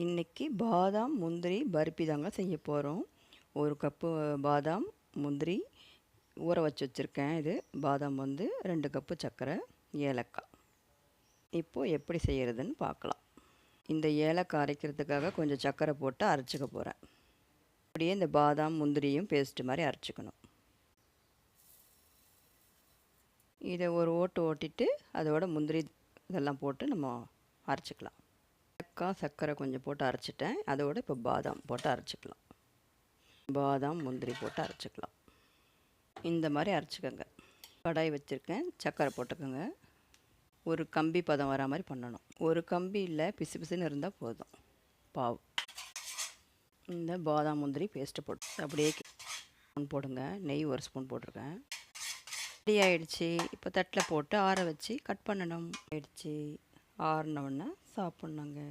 இன்றைக்கி பாதாம் முந்திரி பருப்பி தாங்க செய்ய போகிறோம். 1 கப்பு பாதாம் முந்திரி ஊற வச்சு வச்சுருக்கேன். இது பாதாம் 2 கப்பு சர்க்கரை, ஏலக்காய். இப்போது எப்படி செய்கிறதுன்னு பார்க்கலாம். இந்த ஏலக்காய் அரைக்கிறதுக்காக கொஞ்சம் சர்க்கரை போட்டு அரைச்சிக்க போகிறேன். அப்படியே இந்த பாதாம் முந்திரியும் பேஸ்ட்டு மாதிரி அரைச்சிக்கணும். இதை ஒரு ஓட்டு ஓட்டிட்டு அதோட முந்திரி இதெல்லாம் போட்டு நம்ம அரைச்சிக்கலாம். ஏலக்காய் சர்க்கரை கொஞ்சம் போட்டு அரைச்சிட்டேன். அதோடு இப்போ பாதாம் போட்டு அரைச்சிக்கலாம். பாதாம் முந்திரி போட்டு அரைச்சிக்கலாம். இந்த மாதிரி அரைச்சிக்கோங்க. கடாய் வச்சுருக்கேன், சர்க்கரை போட்டுக்கோங்க. ஒரு கம்பி பதம் வர மாதிரி பண்ணணும். ஒரு கம்பி இல்லை, பிசு பிசுன்னு இருந்தால் போதும். பாவு இந்த பாதாம் முந்திரி பேஸ்ட்டு போட்டு அப்படியே ஸ்பூன் போடுங்க. நெய் 1 ஸ்பூன் போட்டிருக்கேன். ரெடி ஆகிடுச்சி. இப்போ தட்டில் போட்டு ஆற வச்சு கட் பண்ணணும். ஆயிடுச்சு. ஆறினவுடனே சாப்பிட்ணுங்க.